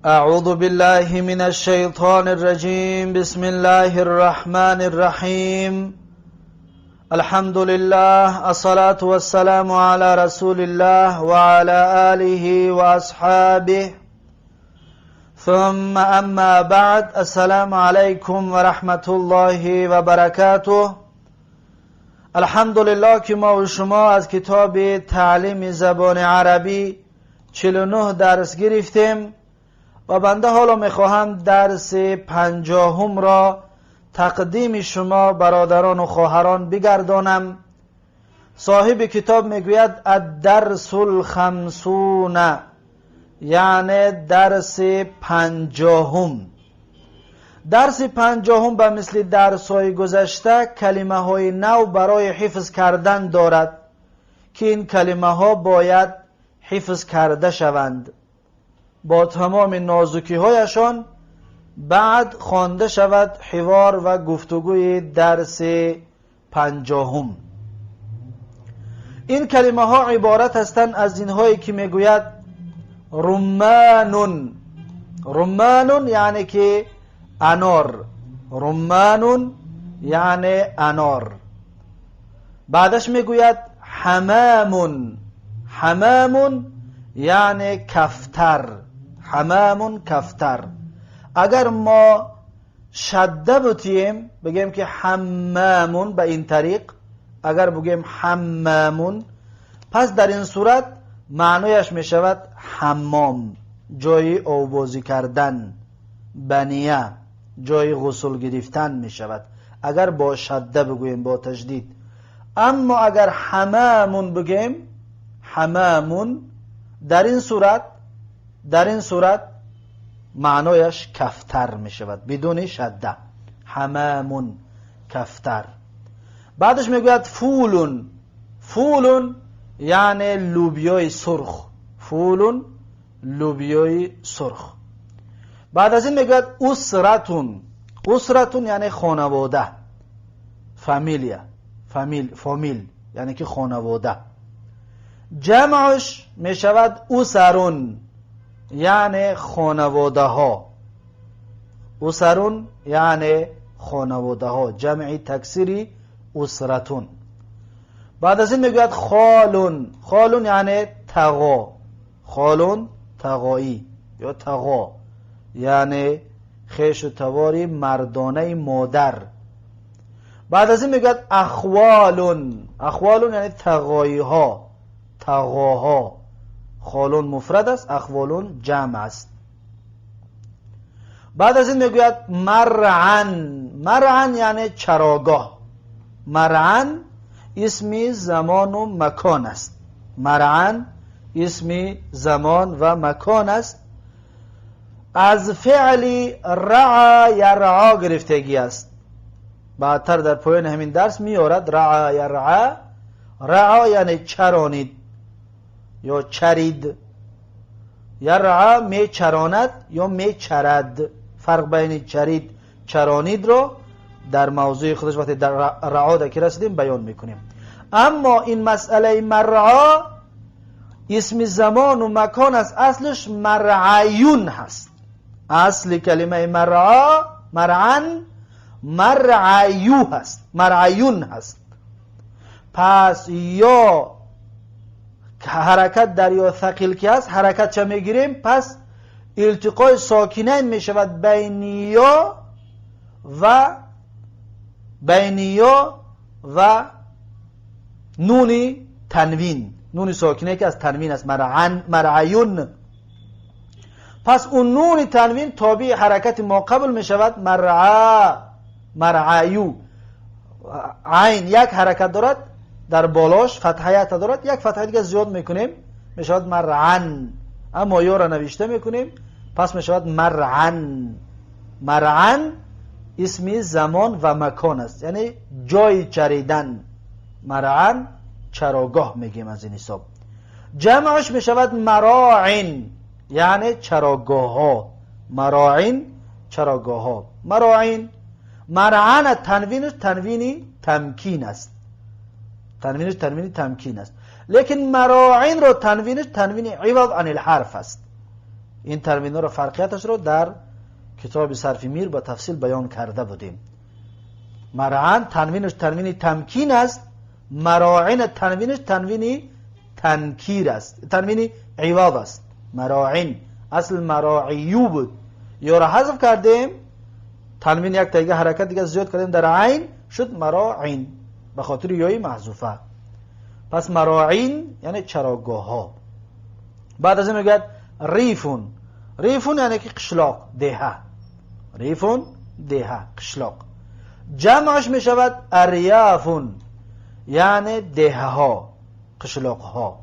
أعوذ بالله من الشيطان الرجيم. بسم الله الرحمن الرحيم. الحمد لله، الصلاة والسلام على رسول الله وعلى آله وأصحابه، ثم أما بعد. السلام عليكم ورحمة الله وبركاته. الحمد لله که ما و شما از کتاب تعلیم زبان عربی 49 درس گرفتیم و بنده حالا میخواهم درس 50 را تقدیم شما برادران و خواهران بگردانم. صاحب کتاب میگوید الدرس الخمسون، یعنی درس 50. درس 50 به مثل درس های گذشته کلمه های نو برای حفظ کردن دارد که این کلمه ها باید حفظ کرده شوند، با تمام نازکی هایشان بعد خوانده شود حوار و گفتگوی درس 50. این کلمه ها عبارت هستند از اینهایی که میگوید رمانون. رمانون یعنی که انار. رمانون یعنی انار. بعدش میگوید حمامون. حمامون یعنی کفتر. حمامون کفتر. اگر ما شده بودیم بگیم که حمامون به این طریق، اگر بگیم حمامون، پس در این صورت معنیش می شود حمام، جای آبازی کردن، بنیه، جای غسل گرفتن می شود اگر با شده بگویم، با تشدید. اما اگر حمامون بگیم، حمامون، در این صورت معنایش کفتر می شود بدون شده. حمامون کفتر. بعدش میگوید فولون. فولون یعنی لوبیای سرخ. فولون لوبیای سرخ. بعد از این میگوید اسرتون. اسرتون یعنی خانواده، فامیلیا، فامیل یعنی که خانواده. جمعش می شود اسرون، یعنی خانواده ها. اسرون یعنی خانواده ها، جمعی تکسیری اسرتون. بعد از این میگوید خالون. خالون یعنی تقا. خالون تقایی یا تقا، یعنی خیش و تواری مردانه مادر. بعد از این میگوید اخوالون. اخوالون یعنی تقایی ها، تقاها. خالون مفرد است، اخوالون جمع است. بعد از این میگوید مرعن. مرعن یعنی چراگاه. مرعن اسمی زمان و مکان است. مرعن اسمی زمان و مکان است. از فعل رعا یرعا گرفتگی است. بعدتر در پایان همین درس میارد رعا یرعا. رعا یعنی چرانید یا چرید. یرعا می چراند یا می چرد. فرق بین چرید چرانید رو در موضوع خودش وقتی در رعا که رسیدیم بیان میکنیم. اما این مسئله مرعا اسم زمان و مکان است. اصلش مرعیون هست. اصل کلمه مرعا، مرعن، مرعیو هست، مرعیون هست. پس یا حرکت در یا ثقیل که هست، حرکت چه میگیریم؟ پس التقای ساکنین می شود بین یا و نون تنوین. نون ساکنه که از تنوین است، مرعن، مرعیون. پس اون نون تنوین تابع حرکت ما قبل می شود مرعا، مرعیو. عین یک حرکت دارد در بالاش، فتحیت دارد، یک فتحیت که زیاد میکنیم می شود مرعن. اما یا را نوشته میکنیم پس می شود مرعن. مرعن اسمی زمان و مکان است، یعنی جای چریدن. مرعن چراگاه میگیم از این حساب. جمعش می شود مراعن، یعنی چراگاه ها. مراعن چراگاه ها. مراعن. مرعن تنوینش تنوینی تمکین است. تنوینش تنوینی تمکین است. لیکن مراعین رو تنوینش تنوین عوض عن الحرف است. این ترمین ها رو فرقیتش رو در کتاب صرف میر با تفصیل بیان کرده بودیم. مرعن تنوینش تنوین تمکین است، مراعن تنوینش تنوین تنکیر است، تنوین عوض است. مراعن اصل مراعیو بود، یا را حذف کردیم، تنوین یک تا حرکت دیگه زیاد کردیم در عین شد مراعین به خاطر یای محذوفه. پس مراعین یعنی چراگاه ها. بعد از این میگه ریفون. ریفون یعنی که قشلاق، دهه. ریفون دهه، قشلاق. جمعش می شود اریافون یعنی دهه ها، قشلاق ها.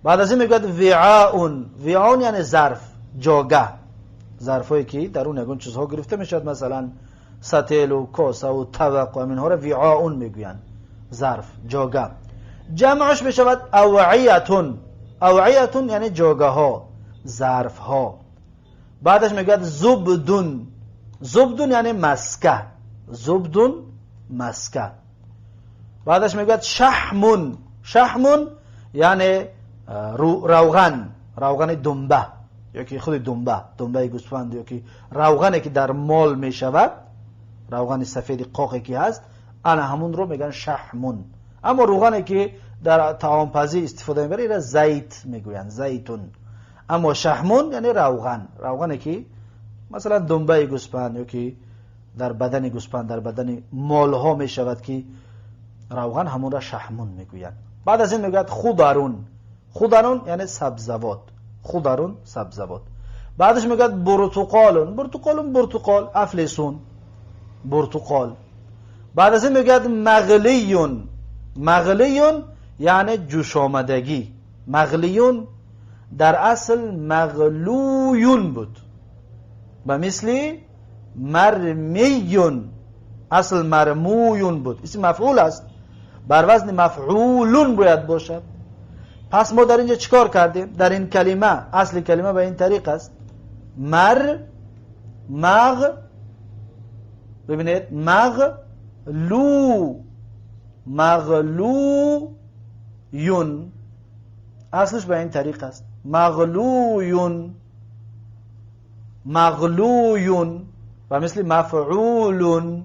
بعد از این میگه وعاون. وعاون یعنی ظرف، جاگه. ظرف هایی که در اون یگون چیزها گرفته می شود، مثلا ستیل و کاسه و طبق و اینها را وعاون میگویند، ظرف، جاگه. جمعش می شود اوعیتون. اوعیتون یعنی جاگه ها، ظرف ها. بعدش میگه زبدون. زبدون یعنی مسکه، زبدون مسکه. بعدش میگه شحمون. شحمون یعنی روغن، روغن دنبه، یا که خود دنبه گوسفند، یا که روغنی که در مال میشود، روغن سفید قاقی که هست، انا همون رو میگن شحمون. اما روغنی که در طعام پزی استفاده میبره را زیت میگویند، زیتون. اما شحمون یعنی روغن، روغنی که مثلا دنبه گوسفند یا که در بدن گوسفند، در بدن مال ها میشود که روغن، همون را شحمون میگویند. بعد از این میگوید خضرون. خضرون یعنی سبزوات، خضرون سبزوات. بعدش میگوید برتقالون. برتقالون برتقال، افلسون، برتقال. بعد از این میگوید مغلیون. مغلیون یعنی جوش آمدگی. مغلیون در اصل مغلویون بود، به مثل مرمیون، اصل مرمویون بود، اسم مفعول است، بر وزن مفعولون باید باشد. پس ما در اینجا چیکار کردیم؟ در این کلمه، اصل کلمه به این طریق است، ببینید، مغلویون، اصلش به این طریق است، مغلویون، مغلویون و مثل مفعولون.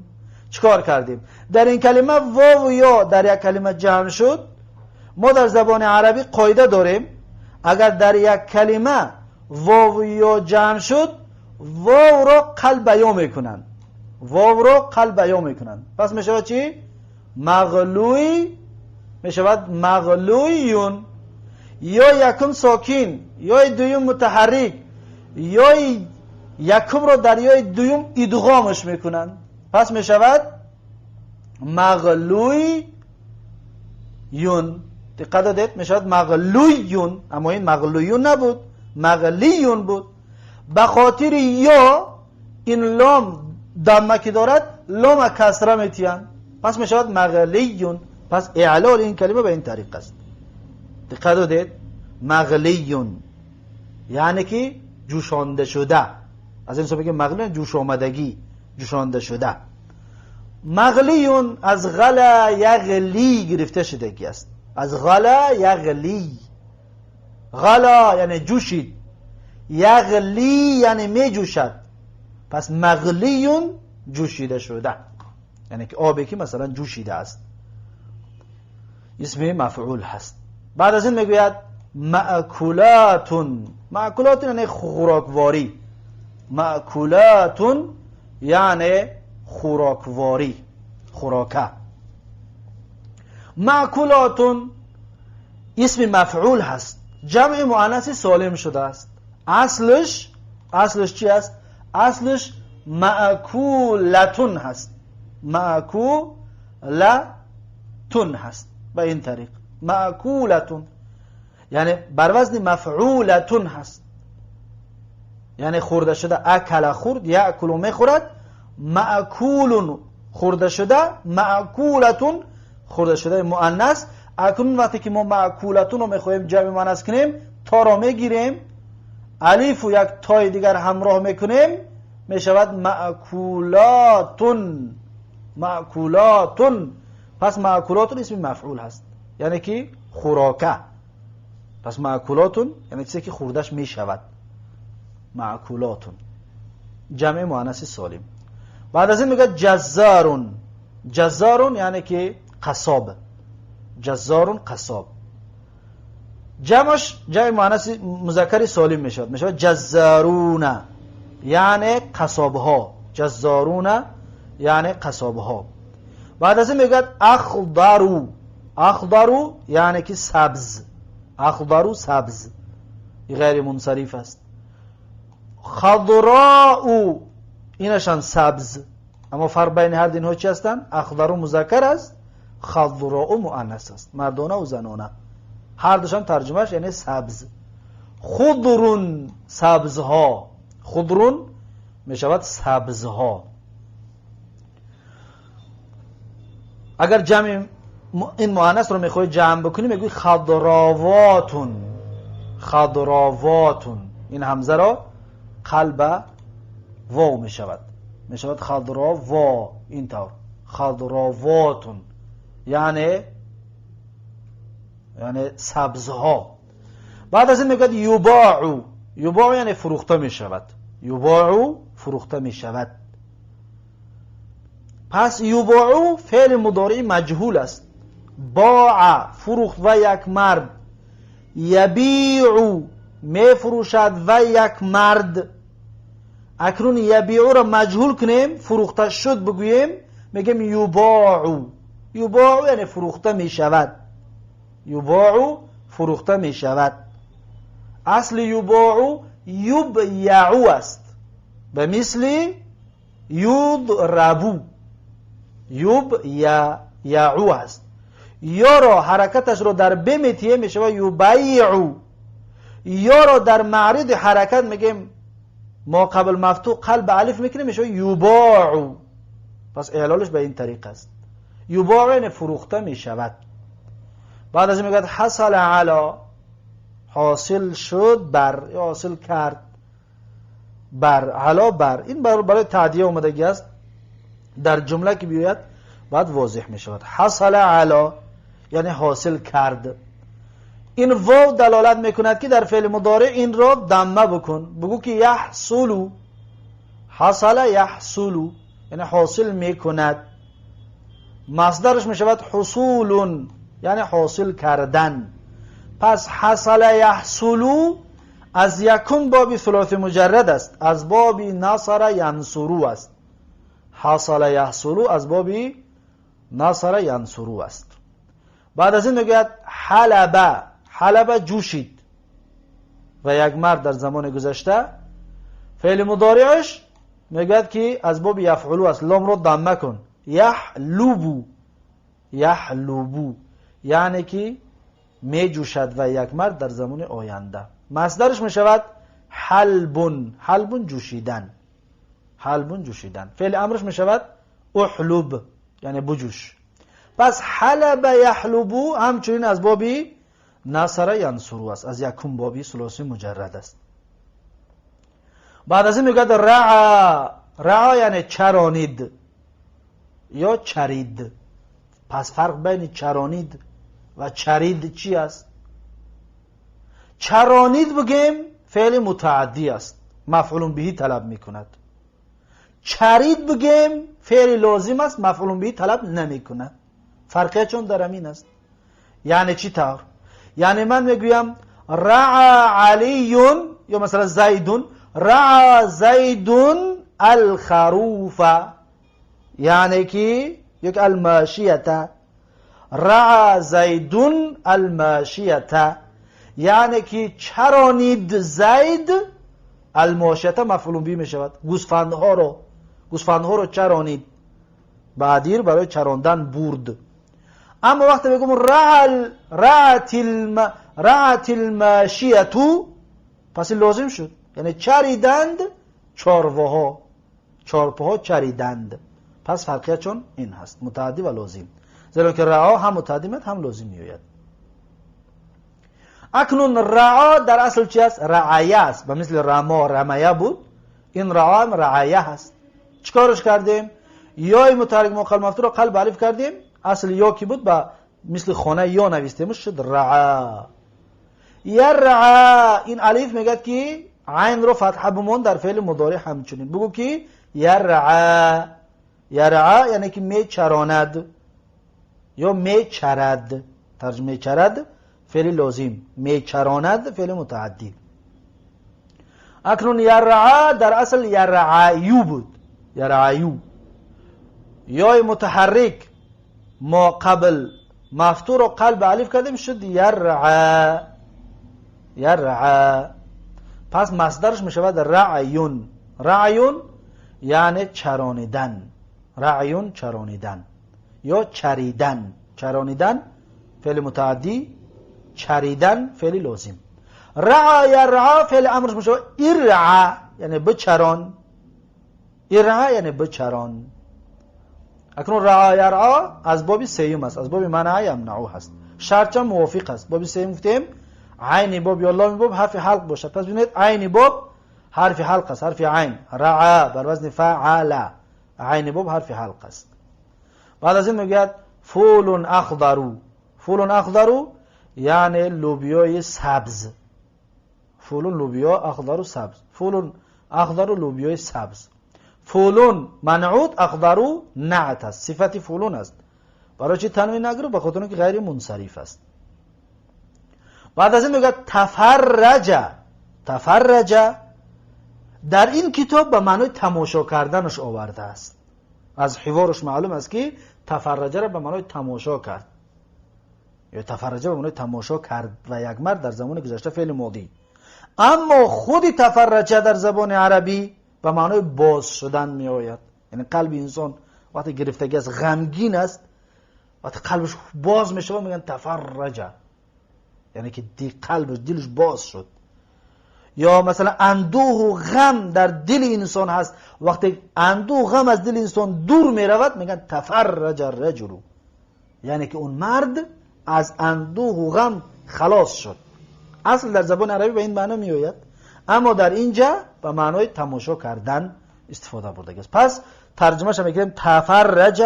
چیکار کردیم؟ در این کلمه واو یا در یک کلمه جمع شد، ما در زبان عربی قاعده داریم اگر در یک کلمه واو یا جمع شد، واو را قلب یا میکنن، واو را قلب یا میکنن. پس میشود چی؟ مغلوی میشود مغلویون. یا یکم ساکین، یا دویم متحرک، یا یکم را در یا دویم ادغامش میکنن، پس میشود مغلویون. دقت دادید؟ میشود مغلویون، اما این مغلویون نبود، مغلیون بود. به خاطر یا این لام دمه که دارد، لام کسره میتیان، پس میشود مغلیون. پس اعلال این کلمه به این طریق است. دقت دادید؟ مغلیون یعنی که جوشانده شده. از این بگیم مغلیون جوش آمدگی، جوشانده شده. مغلیون از غلا یغلی گرفته شدگی است، از غلا یغلی. غلا یعنی جوشید، یغلی یعنی می جوشد. پس مغلیون جوشیده شده، یعنی که آبی که مثلا جوشیده است، اسم مفعول هست. بعد از این میگوید مأکولاتون. مأکولاتون یعنی خوراکواری، مأکولاتون یعنی خوراکواری، خوراکه. مأکولاتون اسم مفعول هست، جمع مؤنث سالم شده است. اصلش چی است؟ اصلش مأکولتون هست، مأکولتون هست. به این طریق مأکولتون یعنی بر وزن مفعولتون هست، یعنی خورده شده. اکل خورد، یأکل میخورد، مأکولون خورده شده، مأکولتون خورده شده مؤنث. اکنون وقتی که ما مأکولتون رو میخوایم جمع مؤنث کنیم، تا را میگیریم، الف و یک تای دیگر همراه میکنیم، میشود مأکولاتون، مأکولاتون. پس مأکولاتون اسم مفعول هست، یعنی که خوراکه. پس معکولاتون یعنی چیزی که خوردش می شود. معکولاتون جمع مؤنث سالم. بعد از این میگه جزارون. جزارون یعنی که قصاب. جزارون قصاب. جمعش جمع مؤنث مذکر سالم میشود. میشود جزارون یعنی قصابها. جزارون یعنی قصابها. بعد از این میگه اخضرو. اخضرو یعنی که سبز. اخضرو سبز غیر منصرف است. خضراء اینشان سبز، اما فرق بین هر دین ها چی هستند؟ اخضر مذکر است، خضراء مؤنث است، مردانه و زنانه. هر دوشان ترجمهش یعنی سبز. خضرون سبزها. خضرون می شود سبزها. اگر جمع این مؤنث رو میخوای جمع بکنی میگوی خضراواتون. خضراواتون این همزه را قلب واو می شود. می شود خضراوا. اینطور خضراواتون یعنی سبزها. بعد از این میگوید یباعو. یباعو یعنی فروخته می شود. یباعو فروخته می شود. پس یباعو فعل مضارع مجهول است. باع فروخت و یک مرد. یبیعو می فروشد و یک مرد. اکنون یبیعو را مجهول کنیم، فروخته شد بگوییم، میگیم یباعو. یباعو یعنی فروخته می شود. یباعو فروخته می شود. اصل یباعو یبیعو است، به مثل یضربو. یبیعو است. یا را حرکتش رو در بمیتیه می شود یبیعو. یا را در معرض حرکت میگیم ما قبل مفتوح قلب الف میکنیم میشه یباعو. پس اعلالش به این طریق است. یباعو یعنی فروخته میشود. بعد از این میگه حصل علی حاصل شد بر یا حاصل کرد بر. علا بر این برای تعدیه اومدگی است. در جمله که بیاید بعد واضح میشود. حصل علی یعنی حاصل کرد. این واو دلالت میکند که در فعل مضارع این را دمه بکن. بگو که یحصلو. حصل یحصلو یعنی حاصل میکند. مصدرش میشود حصولون یعنی حاصل کردن. پس حصل یحصلو از یکم بابی ثلاث مجرد است، از بابی نصر ینصرو است. حصل یحصلو از بابی نصر ینصرو است. بعد از این میگوید حلبه. حلبه جوشید و یک مرد در زمان گذشته. فعل مضارعش میگوید که از باب یفعلو است. لام رو ضمه کن. یحلبو. یحلبو یعنی که می جوشد و یک مرد در زمان آینده. مصدرش میشود حلبون. حلبون جوشیدن. حلبون جوشیدن. فعل امرش میشود احلب یعنی بجوش. پس حلب یحلبو همچنین از بابی نصر ینصرو است، از یکم بابی ثلاثی مجرد است. بعد از این میگه رعا. رعا یعنی چرانید یا چرید. پس فرق بین چرانید و چرید چی است؟ چرانید بگیم فعل متعدی است، مفعول بهی طلب میکند. چرید بگیم فعل لازم است، مفعول بهی طلب نمیکند. فرقه چون در همین است. یعنی چی طور؟ یعنی من میگویم رعا علیون یا مثلا زیدون. رعا زیدون الخروف یعنی که یک الماشیه. رعا زیدون الماشیه یعنی که چرانید زید الماشیه مفعول به می شود. گوسفندها رو چرانید. بعدیر برای چراندن برد. اما وقتی بگم رعت الماشیه پس لازم شد، یعنی چریدند چارپاها. چارپاها چریدند. پس فرقیت چون این هست، متعدی و لازم. زیرا که رعا هم متعدی میاد هم لازم میآید. اکنون رعا در اصل چی است؟ رعایه است. به مثل رما رمیه بود، این رعا هم رعایه هست. چیکارش کردیم؟ یای متحرک موقع مفتوح را قلب الف کردیم. اصل یا کی بود؟ با مثل خانه یا نویستیمش شد رعا. یرعا، این الف میگه که عین رو فتحه بمون در فعل مضارع همچنین بگو که یرعا. یرعا یعنی که میچراند یا میچرد. ترجمه چرد فعل لازم، میچراند فعل متعدی. اکنون یرعا در اصل یرعایو بود، یرعایو. یا متحرک ما قبل مفتوح رو قلب الف کردیم شد یرعا، یرعا. پس مصدرش میشود رعیون. رعیون یعنی چرانیدن، رعیون چرانیدن یا چریدن. چرانیدن فعل متعدی، چریدن فعل لازم. رعا یرعا فعل امرش میشود ارعا یعنی بچران، ارعا یعنی بچران. اکنون رعا یرعا از باب سیوم است، از باب منع یمنعو هست، شرط موافق است. باب سیوم گفتیم عین باب یا لام باب حرف حلق باشد. پس ببینید عین باب حرف حلق است، حرف عین. رعا بر وزن فعل، عین باب حرف حلق است. بعد از این میگه فول اخضر. فول اخضر یعنی لوبیای سبز. فول لوبیا، اخضر سبز. فول اخضر لوبیای سبز. فولون منعوت، اخضر نعت است، صفت فولون است. برای چی تنوین نگیرو؟ به خاطر اینکه غیر منصرف است. بعد از این میگه تفرج. تفرج در این کتاب به معنای تماشا کردنش آورده است. از حوارش معلوم است که تفرج را به معنای تماشا کرد یا تفرج به معنای تماشا کرد و یک مرد در زمان گذشته فعل ماضی. اما خود تفرج در زبان عربی به معنای باز شدن می آید. یعنی قلب انسان وقتی گرفتگی است، غمگین است، وقتی قلبش باز می شود میگن تفرج، یعنی که قلبش دلش باز شد. یا مثلا اندوه و غم در دل انسان هست، وقتی اندوه و غم از دل انسان دور می رود میگن تفرج الرجل، یعنی که اون مرد از اندوه و غم خلاص شد. اصل در زبان عربی به این معنی می آید، اما در اینجا به معنای تماشا کردن استفاده برده است. پس ترجمهش میگیم تفرج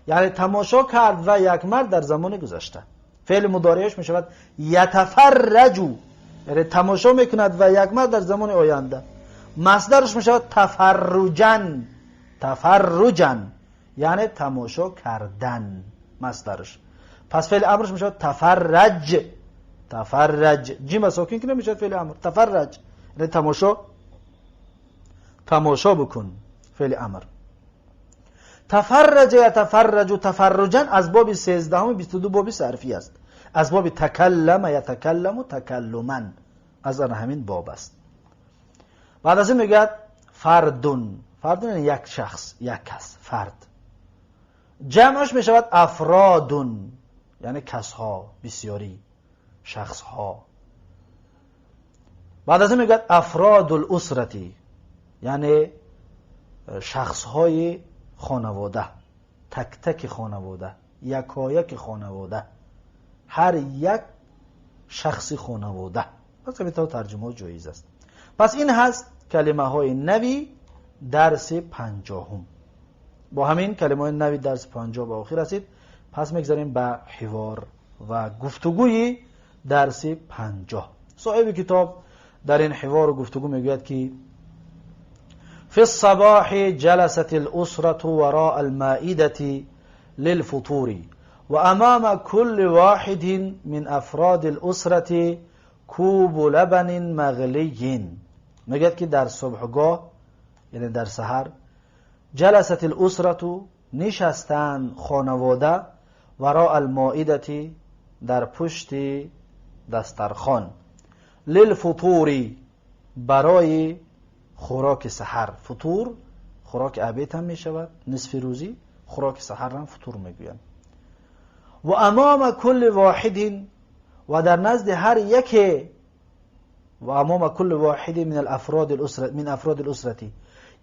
یعنی تماشا کرد و یک مرد در زمان گذشته. فعل مضارعش می شود یتفرج یعنی تماشا میکند و یک مرد در زمان آینده. مصدرش می شود تفرجن. تفرجن یعنی تماشا کردن مصدرش. پس فعل امرش می شود تفرج. تفرج جیم ساکن که نمی شود فعل امر. تفرج یعنی تماشا بکن فعل امر. تفرج یتفرج و تفرجن از باب 13 22 باب صرفی است. از باب تکلم یتکلم و تکلما از آن همین باب است. بعد از این میگه فردون. فردون یعنی یک شخص، یک کس، فرد. جمعش میشود افرادون یعنی کسها، بسیاری، شخصها. بعد از این میگه افراد الاسرتی یعنی شخصهای خانواده، تک تک خانواده، یکایک خانواده، هر یک شخص خانواده. پس به طور ترجمه جایز است. پس این هست کلمه های نوی درس 50. با همین کلمه های نوی درس 50 به آخر رسید. پس میگذاریم به حوار و گفتگوی درس 50. صاحب کتاب در این حوار و گفتگو میگوید که فی الصباح جلست الاسرة وراء المائدة للفطور و امام كل واحد من افراد الاسرة کوب لبن مغلی. میگوید که در صبحگاه یعنی در سحر جلست الاسرة نشستند خانواده وراء المائدة در پشت دسترخوان للفطور برای خوراک سحر. فطور خوراک عبیت هم می شود، نصف روزی. خوراک سحر هم فطور می گویند. و امام کل واحد و در نزد هر یک، و امام کل واحد من الافراد الاسرة، من افراد الاسرتی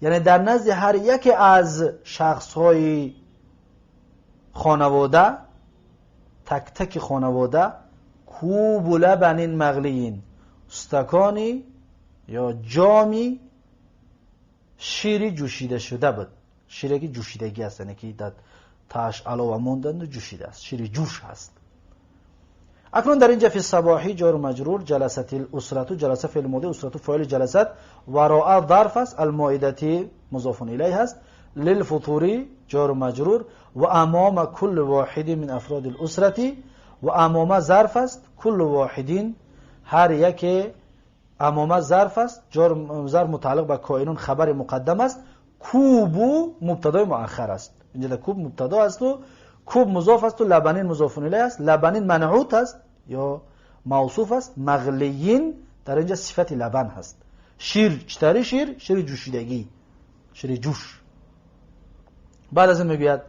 یعنی در نزد هر یک از شخصهای خانواده، تک تک خانواده، کوب لبن مغلی استکانی یا جامی شیری جوشیده شده بود. شیری که جوشیدگی است یعنی که در تاش علاوه ماندن و جوشیده است، شیر جوش هست. اکنون در اینجا فی الصباحی جار و مجرور، جلست الاسرة، جلسه فعل ماضی، اسرة فاعل جلست، وراء ظرف است، المائدة مضاف الیه است، للفطور جار و مجرور، و امام كل واحد من افراد الاسرة، و امام ظرف است، کل واحدین هر یک، امام ظرف است، ظرف متعلق به کائنون خبر مقدم است، کوبو مبتدا مؤخر است. اینجا کوب مبتدا است و کوب مضاف است و لبنین مضاف الیه است. لبنین منعوت است یا موصوف است. مغلیین در اینجا صفت لبن هست. شیر چطوری؟ شیر جوشیدگی، شیر جوش. بعد از این میگوید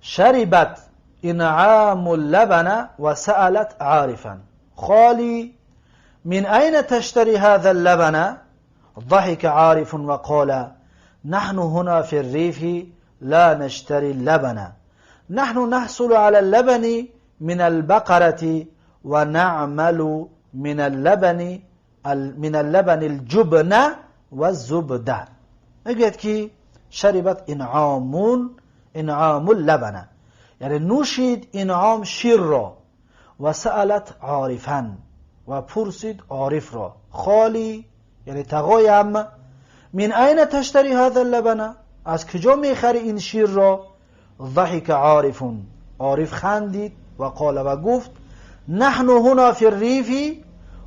شربت انعام اللبن و سألت عارفا خالی من أين تشتري هذا اللبن؟ ضحك عارف وقال نحن هنا في الريف لا نشتري اللبن، نحن نحصل على اللبن من البقرة ونعمل من اللبن الجبن والزبدة. میگوید که شربت انعام اللبن، یعنی نوشید انعام شیر را، و سألت عارفا و پرسید عارف را، خالی یعنی تقایم، من این تشتری هذا اللبن، از کجا میخری این شیر را؟ ضحک عارف، عارف خندید و قال و گفت نحن هنا فی الریف،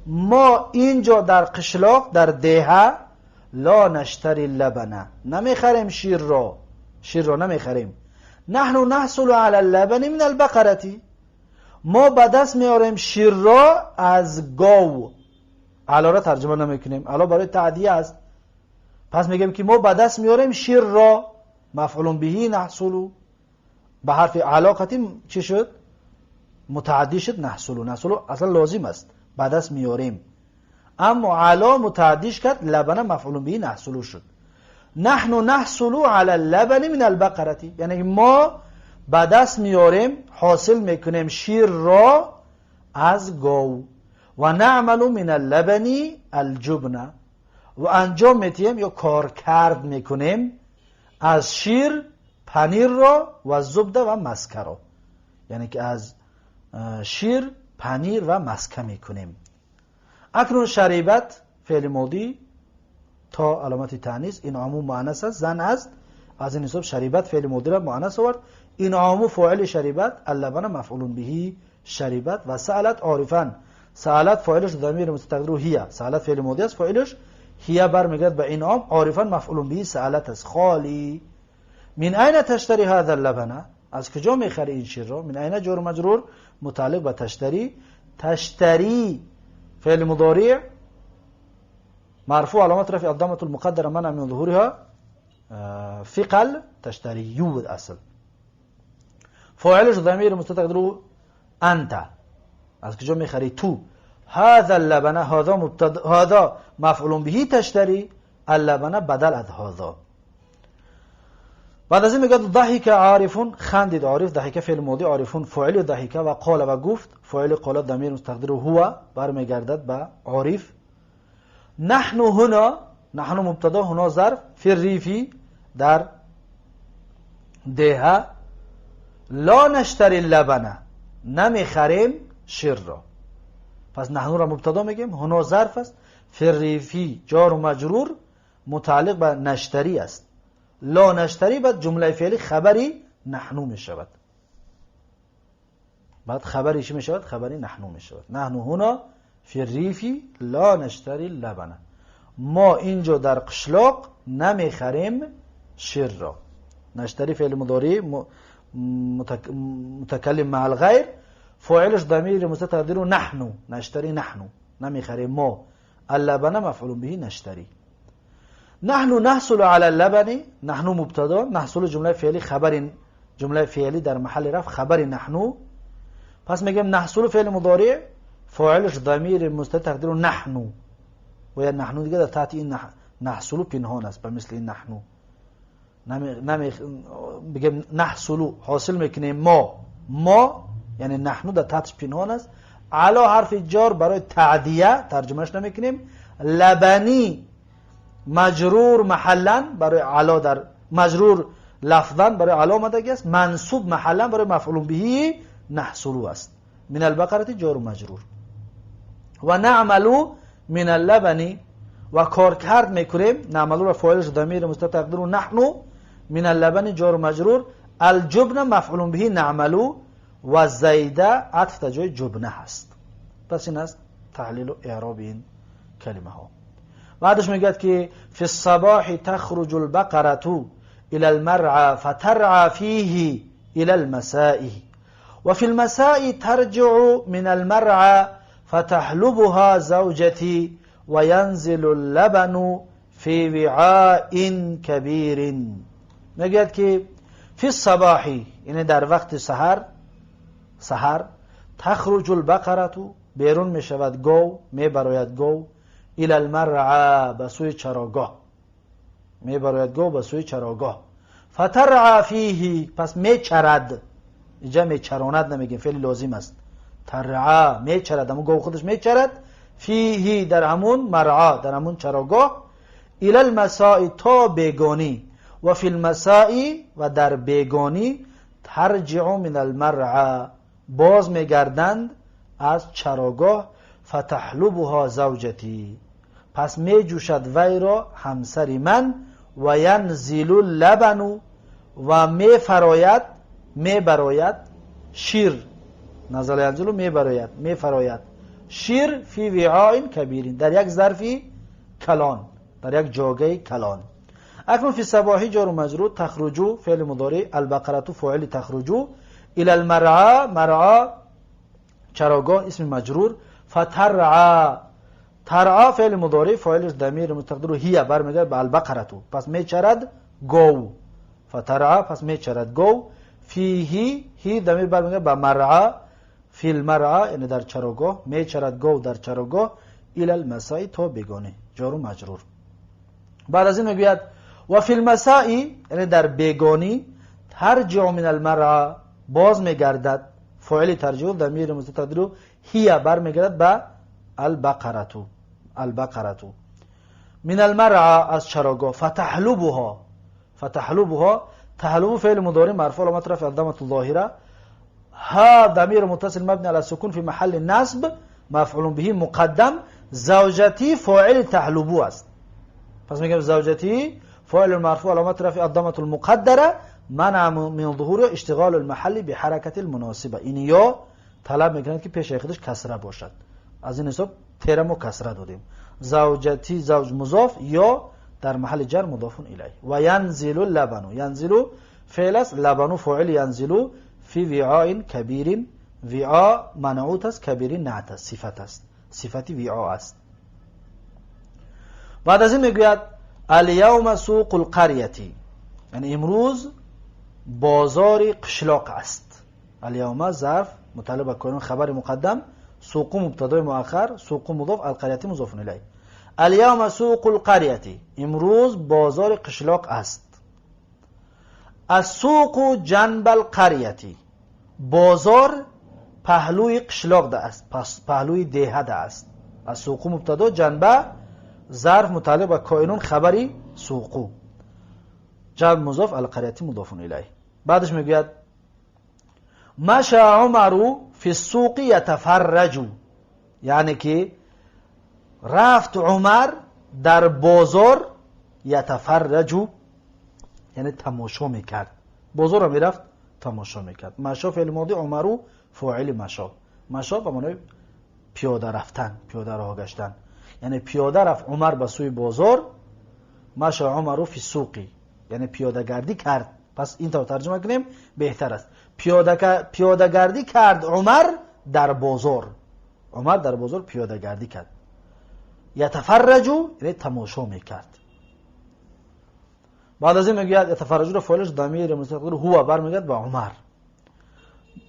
ما اینجا در قشلاق در دهه، لا نشتری اللبن، نمیخریم شیر را نمیخریم، نحن نحصل على اللبن من البقرة، ما به دست میاریم شیر را از گاو. علا را ترجمه نمیکنیم، علا برای تعدیه است، پس میگیم که ما به دست میاریم شیر را، مفعول به نحصل به حرف علاقتی چی شد؟ متعدی شد. نحصل اصلا لازم است، به دست میاریم، اما علا متعدیش کرد، لبن مفعول به نحصل شد. نحن نحصل على اللبن من البقرة، یعنی ما به دست میاریم، حاصل میکنیم شیر را از گاو، و نعمل من اللبن الجبن، و انجام میتیم یا کار کرد میکنیم از شیر پنیر را، و زبده و مسکه را، یعنی که از شیر پنیر و مسکه میکنیم. اکنون شریبت فعل ماضی تا علامت تانیث، انعام مؤنث است، زن است، از این حساب شریبت فعل ماضی را مؤنث آورد. انعام فاعل شریبت، اللبن مفعول به شریبت، و سألت عارفا، سألت فاعلش ضمیر مستتر هي، سألت فعل ماضی است، فاعلش هي برمیگرد به انعام، عارفا مفعول به سألت است. خالی من اين تشتری هذا اللبن، از کجا میخری این شیر را؟ من اين جار و مجرور متعلق به تشتری، تشتری فعل مضارع مرفوع علامت رفع الضمه المقدره منع من ظهورها ثقل، تشتریو بود اصل، فاعلش ضمیر مستتر انت، از کجا میخری تو. هذا اللبن، هذا مفعول به تشتری، اللبن بدل از هذا. بعد از این میگه ضحک عارف، خندید عارف، ضحک فعل ماضی، عارف فاعل ضحک، و قال و گفت، فاعل قال ضمیر مستقر هو برمیگردد به عارف. نحن هنا، نحن مبتدا، هنا ظرف، فی الریفی در دهه، لا نشتری اللبن نمیخریم شیر را. پس نحن را مبتدا میگیم، هنا ظرف است، فی الریفی جار و مجرور متعلق به نشتری است، لا نشتری بعد جمله فعلی خبری نحن می شود، بعد خبری چی می شود؟ خبری نحن می شود. نحن هنا فی الریفی لا نشتری لبن، ما اینجا در قشلاق نمیخریم شیر را. نشتری فعل مضارع متکلم مع الغیر، فاعلش ضمیر مستتر نحن، نشتری نحن نمیخریم ما، اللبن مفعول به نشتری. نحن نحصل على اللبن، نحن مبتدا، نحصل جمله فعلی خبر، جمله فعلی در محل رفع خبر نحن، پس میگم نحصل فعل مضارع فاعلش ضمیر مستتر نحن، و یا نحن دیگه در تحت این نحصل پنهان است، به مثل این نحن بگم نحصل حاصل میکنیم ما یعنی نحن در تحتش پنهان است، علا حرف جار برای تعدیه ترجمهش نمیکنیم، لبنی مجرور محلا برای علا، در مجرور لفظا برای علا آمدگی است، منصوب محلا برای مفعول به نحصل است. من البقرة جار مجرور و نعملو من اللبن و کار کرد میکنیم. نعملو را فاعلش ضمیر مستتر تقدیر نحنو، من اللبن جار مجرور، الجبن مفعول به نعملو و زیده عطف تا جای جبنه هست. پس این است تحلیل و اعراب این کلمه ها. بعدش میگه که فی الصباح تخرج البقرة الى المرعى فترعى فيه الى المساء و فی المساء ترجع من المرعى فتحلبها زوجتي و ینزل اللبن فی وعاء کبیر. میگه که فی الصباح یعنی در وقت سحر تخرج البقرة بیرون می شود گو، می براید گو، الى المرعى بسوی چراگاه، می براید گو بسوی چراگاه، فترعى فیه پس می چرد، اینجا می چراند نمیگیم، فعل لازم است. ترعى می چرد، همون گو خودش می چرد، فیه در همون مرعى در همون چراگاه، الى المساء تا بیگانی، و فی المساء و در بیگانی، ترجع من المرعى باز می گردند از چراگاه، فتحلبها زوجتی پس می جوشد وی را همسر من، و ینزل اللبن و می براید شیر، نزل ینزل می براید شیر، فی وعاء کبیر در یک ظرفی کلان، در یک جاگه کلان. اکنون فی الصباح جار و مجرور، تخرجو فعل مضارع، البقرة فاعل تخرجو، الى المرعى مرعى چراگاه اسم مجرور، فترعى ترعى فعل مضارع فاعلش ضمیر مستتر هي برمیگرده به البقرة پس میچرد گو، فترعى پس میچرد گو، فیه هی ضمیر برمیگرده به مرعى، فی المرعى یعنی در چراگاه، میچرد گو در چراگاه، الى المساء تا بیگانه جار و مجرور. بعد از این میگوید و فی المساء یعنی در بیگانی، ترجع من المرعى باز میگردد، فاعل ترجع ضمیر مستتر هي برمیگردد به البقرة من المرعى از چراگاه، فتحلبها تحلب فعل مضارع مرفوع علامت رفع الضمة الظاهرة، ها ضمیر متصل مبني على السكون في محل نصب مفعول به مقدم، زوجتی فاعل تحلبو است. پس میگم زوجتی فاعل مرفوع علامت رفع الضمة المقدره منع من ظهور اشتغال المحل بحرکت المناسبه. این یا طلب میکنند که پیش خودش کسره باشد، از این حساب ترم و کسره دادیم. زوجتی زوج مضاف یا در محل جر مضاف الیه. و ینزل اللبن ینزل فعل است، لبن فاعل ینزل، فی وعاء کبیر، وعاء منعوت است، کبیر نعت است، صفت است، صفتی وعاء است. بعد از این میگوید الیوم سوق القریه، یعنی امروز بازار قشلاق است. الیوم ظرف متعلق به کائن خبر مقدم، سوق مبتدا مؤخر، سوق مضاف، القریه مضاف الیه. الیوم سوق القریه امروز بازار قشلاق است. السوق جنب القریه بازار پهلوی قشلاق ده است، پهلوی دیه ده است. السوق مبتدا جنبه ظرف متعلق به کائنون خبری سوقو، جنب مضاف، القریه مضاف الیه. بعدش میگوید مشى عمر فی السوق یتفرج، یعنی که رفت عمر در بازار، یتفرج یعنی تماشا میکرد، بازار را میرفت تماشا میکرد. مشى فعل ماضی، عمر فاعل مشى، مشى به معنای پیاده رفتن، پیاده راه گشتن، یعنی پیاده رفت عمر به سوی بازار. مشى عمر فی السوق یعنی پیاده گردی کرد. پس این طور ترجمه کنیم بهتر است، پیاده گردی کرد عمر در بازار، عمر در بازار پیاده گردی کرد. یتفرج یعنی تماشا میکرد. بعد از این میگوید یتفرج رو فعلش ضمیر مستتر هو برمیگرده به عمر.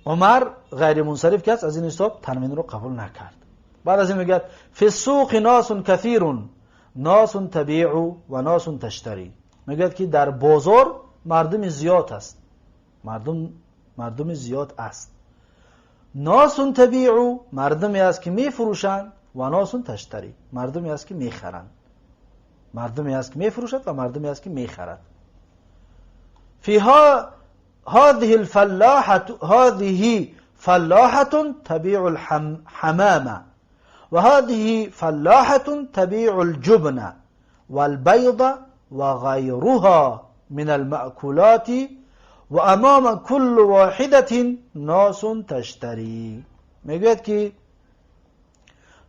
عمر غیر منصرف که است، از این حساب تنوین رو قبول نکرد. بعد از این میگوید فی السوق ناس کثیر، ناس تبیع و ناس تشتری، میگوید که در بازار مردم زیاد است، مردم زیاد است. ناس تبیع مردمی است که میفروشند، و ناس تشتری مردمی است که میخرند، مردمی است که میفروشد و مردمی است که میخرد. فیها هذه الفلاحه، هذه فلاحة تبيع الحمامة وهذه فلاحة تبيع الجبن والبيض وغيرها من المأكولات وأمام كل واحدة ناس تشتري. میگوید که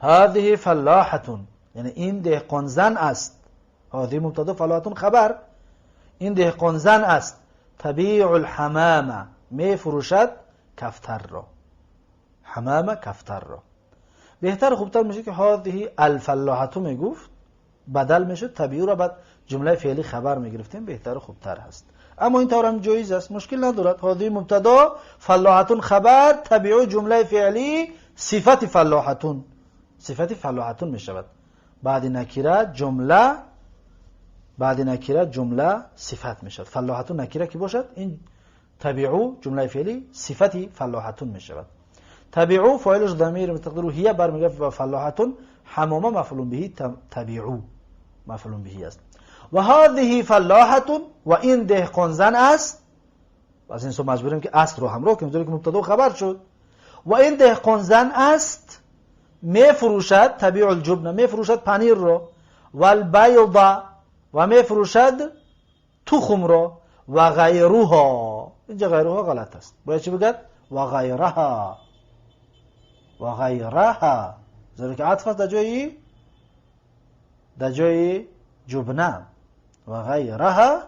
هذه فلاحة یعنی این دهقان زن است. هذه مبتدا فلاحة خبر. این دهقان زن است. تبیع الحمامه می فروشد کفتر را. حمامه کفتر را. بهتر خوبتر میشه که هذه الفلاحة میگفت بدل میشد تبیع را بعد جمله فعلی خبر میگرفتیم بهتر خوبتر هست. اما این طور هم جایز است مشکل ندارد. هذه مبتدا فلاحة خبر تبیع جمله فعلی صفت فلاحة صفت فلاحة میشود. بعد نکره جمله صفت میشود. فلاحة نکره کی باشد این تبیع جمله فعلی صفت فلاحة میشود. تبیع فاعلش ضمیر مستقر هي برمیگرده و فلاحة حمامه مفعول به تبیع مفعول به است. و هذه فلاحة و این دهقان زن است. از این سو مجبوریم که است رو همراه کنیم که مبتدا خبر شد. و این دهقان زن است می فروشد تبیع الجبن می فروشد پنیر رو و البیض و می فروشد تخم رو و غیرها. اینجا غیرها غلط است باید چی بگد و غیرها و غیرها زیرا که عطف است در جای جبنه و غیرها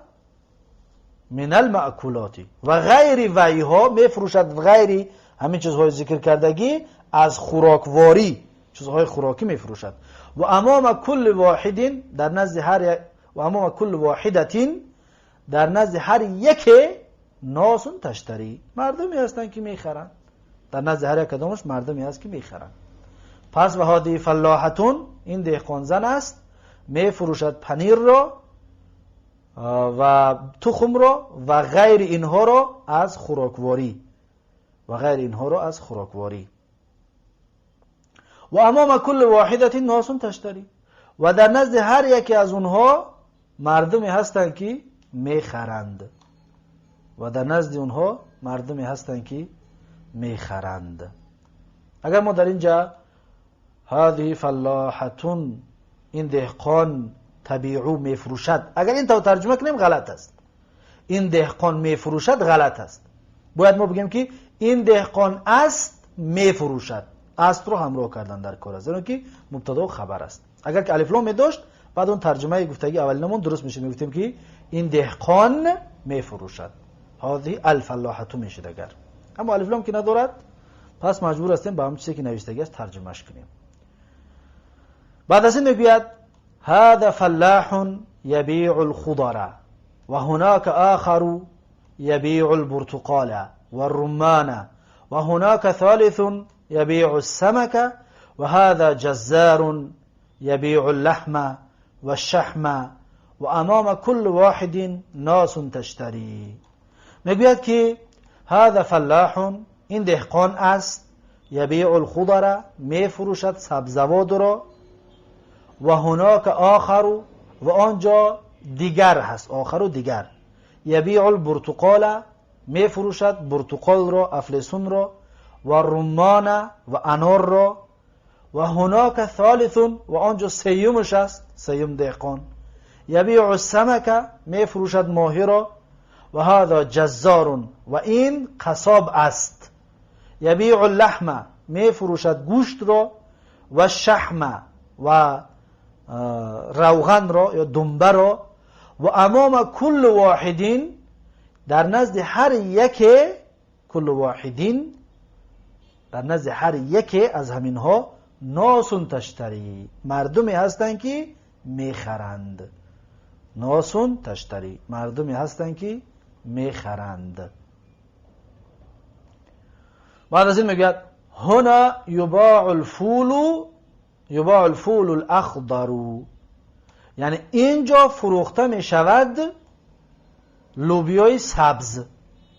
من المأکولات و غیر ویها می فروشد غیری همین چیزهای ذکر کردگی از خوراکواری چیزهای خوراکی می فروشد. و امام کل واحد در نزد هر و امام کل واحدتین در نزد هر یک ناسون تشتری مردمی هستند که میخرند. در نزد هر یک کدامش مردمی هست که میخرند. پس و هذه فلاحة این دهقان زن است می فروشد پنیر را و تخم را و غیر اینها را از خوراکواری و امام کل واحدت ناس تشتری و در نزد هر یکی از اونها مردمی هستند که میخرند اگر ما در اینجا هذه فلاحة این دهقان تبیعو میفروشد اگر این تو ترجمه کنیم غلط است. این دهقان میفروشد غلط است. باید ما بگیم که این دهقان است میفروشد. است رو همراه کردن در کار است زیرا که مبتدا و خبر است. اگر که الف لام می داشت بعد اون ترجمه گفتگی اولینمون درست میشه. میگفتیم که این دهقان میفروشد. هذه الفلاحة میشه اگر. اما الف لام که ندارد پس مجبور هستیم با همون چیزی که نوشتگی است ترجمهش کنیم. بعد از این میگوید هذا فلاح يبيع الخضر وهناك آخر يبيع البرتقال والرمان وهناك ثالث يبيع السمك وهذا جزار يبيع اللحم والشحم وأمام كل واحد ناس تشتري. میگوید که هذا فلاح این دهقان است یبیع الخضر می فروشد سبزوات را و هناک آخر و آنجا دیگر هست آخر و دیگر یبیع البرتقال می فروشد برتقال را افلسون را و رمان و انار را و هناک ثالث و آنجا سیومش است سیوم دهقان یبیع السمک می فروشد ماهی را و هذا جزار و این قصاب است یبیع اللحم می فروشد گوشت را و شحم و روغن را یا دنبه را و امام کل واحدین در نزد هر یک کل واحدین در نزد هر یک از همین ها ناسون تشتری مردمی هستند که میخرند ناسون تشتری مردمی هستند که میخرند. بعد از این میگه هنا یباع الفول الاخضر یعنی اینجا فروخته می شود لوبیای سبز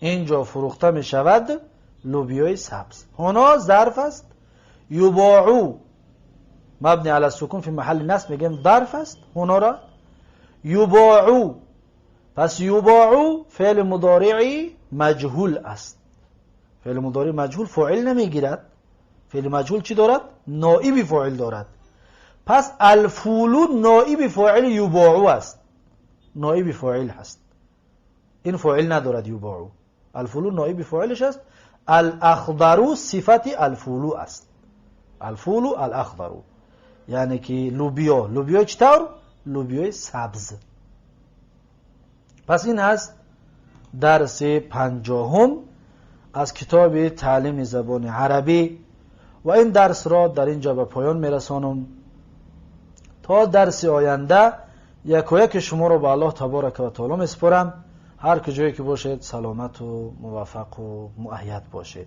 اینجا فروخته می شود لوبیای سبز. هنا ظرف است یباعو مبنی علی السکون فی محل نصب میگیم ظرف است هنا را یباعو پس یباعو فعل مضارعی مجهول است فعل مضارع مجهول فاعل نمیگیرد. فعل مجهول چی دارد؟ نائب فاعل دارد. پس الفول نائب فاعل یباعو است. نائب فاعل هست. این فاعل ندارد یباعو. الفول نائب فاعلش است. الاخضر صفت الفول است. الفول الاخضر یعنی که لوبیا چطور؟ لوبیای سبز. پس این هست درس 50 از کتاب تعلیم زبان عربی و این درس را در اینجا به پایان میرسانم. تا درس آینده یک و یک شما را به الله تبارک و تعالی میسپارم. هر کجایی که باشید سلامت و موفق و مؤید باشید.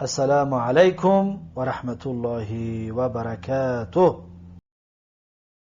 السلام علیکم و رحمت الله و برکاته.